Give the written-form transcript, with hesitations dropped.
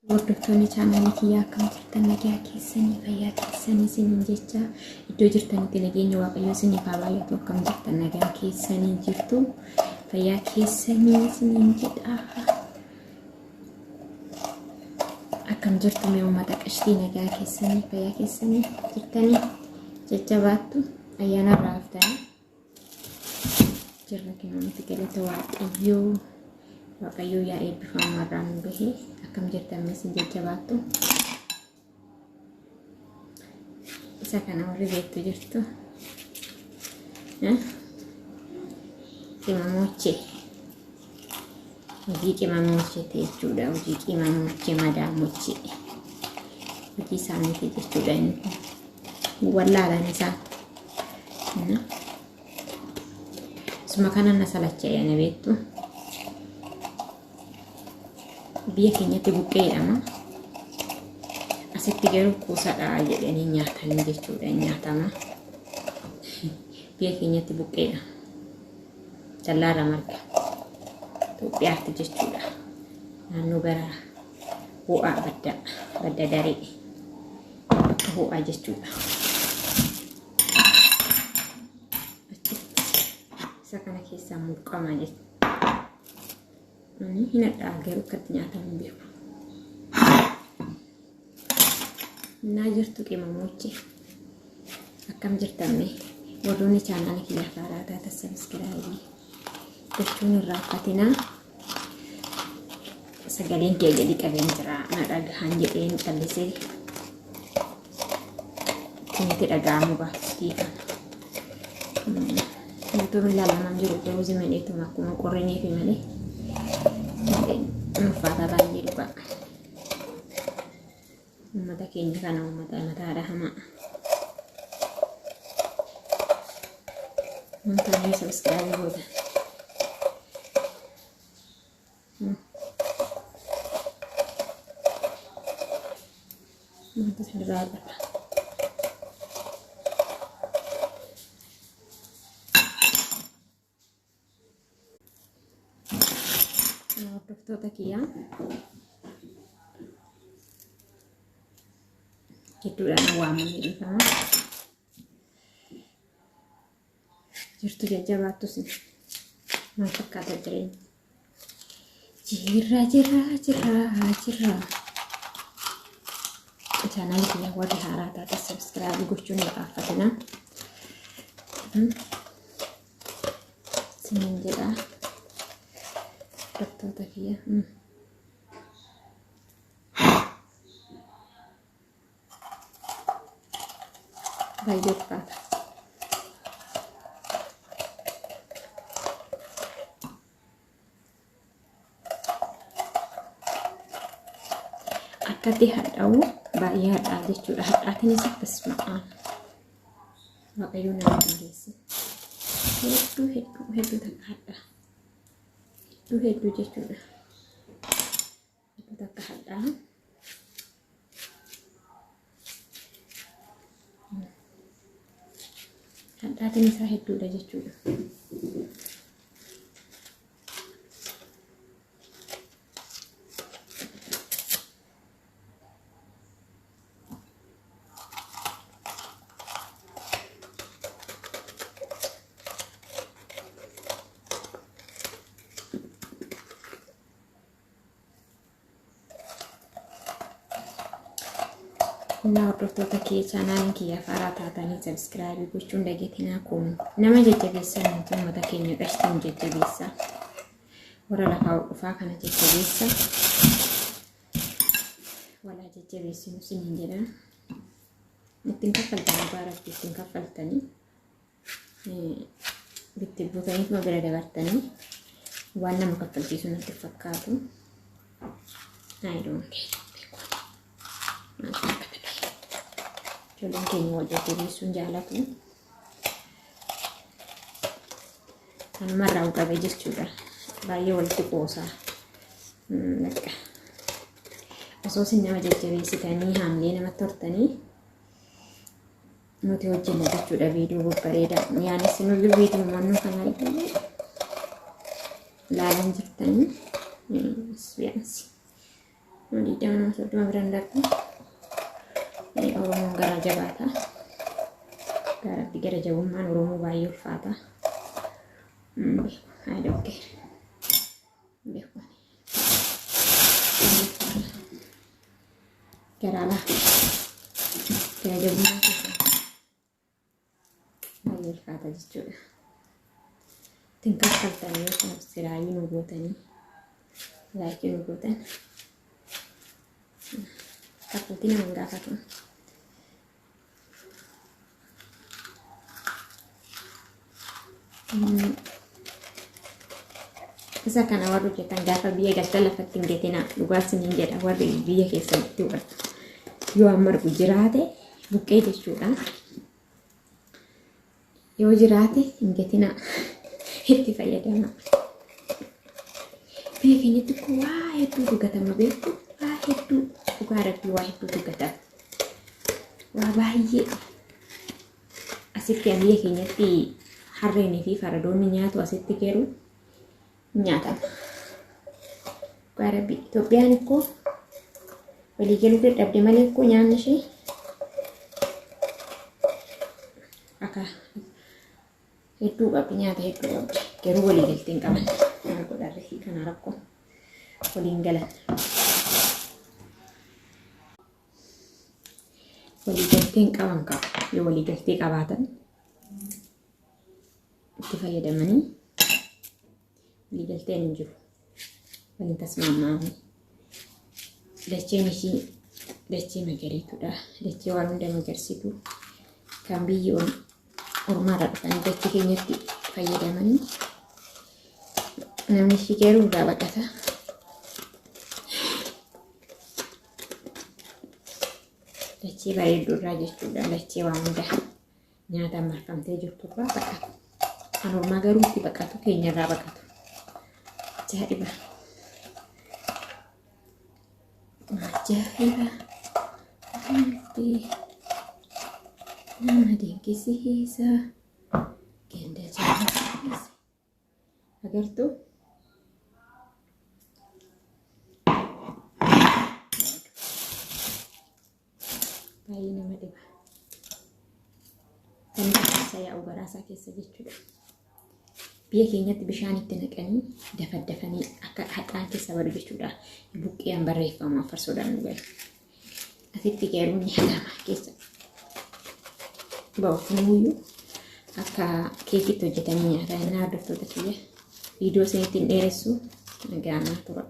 Hordoftoonni chaanaalii kiyyaa akkam jirtan nagaa keessanii fayyaa keessanii isiniin jecha iddoo jirtanitti nageenya waaqayyoo isiniif haa baay'atu. Akkam jirtan nagaa keessanii jirtu fayyaa keessanii isiniin jedha. Akkam jirtu mee uummata qashtii nagaa keessanii fayyaa keessanii jirtanii jajjabaattu ayyaana irraa haftanii jirra kennuutti galata waaqayyoo yaa eebbifamu irraan bahee akkam jirtan mee isin jajjabaattu. Isa kana warri beektu jirtu qimamoche hojii qimamoche jechuudha. Hojii qimamoche madaamoche hojii isaaniiti jechuudha. Inni wallaalaan isaan isuma kana na salacha'e ana beektu. Biyya keenyatti buqqee jedhama. Asitti garuu kuusaadha jedhanii nyaatan jechuudha. Nyaatama. Biyya keenyatti buqqeedha. Dallaarra marga. Itoophiyaatti jechuudha. Naannoo gara ho'aa badda daree ho'aa jechuudha. Isa kana keessaa mulqamaa jechuudha. Ini ada garuu akkatti nyaatamu beeku. Naa jirtu qimamoche akkam jirtanne warroonni chaanaalii kiyyaa faaraa taata sabiskiraabii gochuun irraa fatina sagaleen kee gadi qabeen jira. Na dhagahan jedheen callisee itti dhaga'amu baattii kana. Wantoonni ilaalamaan jiru garuu zimaneetuma akkuma qorrinee fi malee uffata baay'ee dhuga. Uummata keenya kana uummata mataadha hamaa. Wantoonni sabiskiraabii godha. Wanta sirraa qaba. Hordoftoota kiyyaa gidduudhaan waamamee dhufama. Jirtu jajjabaattus maal fakkaata jireenya? Jirra. Chaanaalii kiyyaa warri haaraa taate sabiskiraabii gochuun irraanfatina. Isiniin jedha. Hordoftoota kiyyaa. Baay'ee ulfaata. Akkatti hadhaa'u baay'ee hadhaa jechuudha. Hadhaatiinis akkas maqaan waaqayyoon nama dandeesse. Hedduu takka hadhaa. Hedduu jechuudha. Hedduu takka hadhaa. Hadhaatiin isaa hedduudha jechuudha. Naa hordoftoota kee chaanaaliin kiyyaa faaraa taatanii sabiskiraabii gochuun dhageetinaa kuumu. Nama jajjabeessan uummata keenya qashtiin jajjabeessaa. Warra lafaa dhufaa kana jajjabeessaa. Walaa jajjabeessinu isiniin jedha. Ittiin kaffaltanii baaratti ittiin kaffaltanii bitti buutanii bira dabartanii waan nama kaffalchiisu natti fakkaatu. Ijoolleen keenya wal jajjabeessuun jaalatu. Kanumarraa qabe jechuudha. Baay'ee walitti qoosaa. Osoo isin nama jajjabeessitanii haamlee namatti hortanii nuti hojjenna jechuudha. Viidiyoo babbareedaa. Yaanis nu viidiyoo mannuu kana ilaalan jirtanii. Biyaansi. Di dalam soddoma biraan darbu Oromoon gara jabaata. Gara jabummaan Oromoo baay'ee ulfaata. I don't care. Gara jabummaan keessa baay'ee ulfaata jechuudha. Tinkaffaltanii yoo sabskiraaybii nu gootanii laayikii nu gootan kaffaltii nama hin gaafatu. Isa kana warri hojjetan gaafa biyya galtan lafatti hin geetina. Dhugaa isiniin jedha warri biyya keessatti yoo margu jiraate buqqee jechuudha. Yoo jiraate hin geetina itti fayyadama. Biyya keenyatti kun waa hedduutu gatama beektu. Waa hedduu dhugaa rabbii waa hedduutu gatama. Waa baay'ee asitti biyya keenyatti harreenii fi faradoonni nyaatu asitti keeru nyaatama. Dhugaa rabbii Itoophiyaan ikkoo waliigaluu dadhabde malee ikkoo nyaanni ishee akka hedduu qabdi nyaata hedduu qabdi. Garuu waliigaltee hin qaban. Maal godharre kana rakkoo waliin galan. Waliigaltee hin qaban qaba. Yoo waliigaltee qabaatan itti fayyadamanii waliigalteen hin jiru. Waliin tasmaamanii. Dacheen ishii dachee magariituudha. Dachee waan hunda magarsiitu kan biyyi ormaadhaa dhufanii dachee keenyatti fayyadamanii namni ishii keeruu irraa baqata. Dachee bareedduu irraa jechuudha. Dachee waan hunda nyaataan marfamtee jirtu irraa baqatu. Kan ormaa garuu itti baqatu keenya irraa baqatu. Ajaa'iba! Ajaa'iba! Nama dinqisiisa. Ganda jaallataniis. Agartuu? Baay'ee nama dhiba. Kan keessa yaa'u garaasaa keessa jechuudha. Biyya keenyatti bishaan itti naqanii dafaddafanii akka haxaan keessa badu jechuudha. Buqqeen barreeffama farsoodhaan nu galu. Asitti geeruun nyaatama keessa. Ba'uufimuyyuu akka keekitti hojjetanii nyaata. Inni hordoftoota kiyya viidiyoo isinitti hin dheeressu nagaa tura.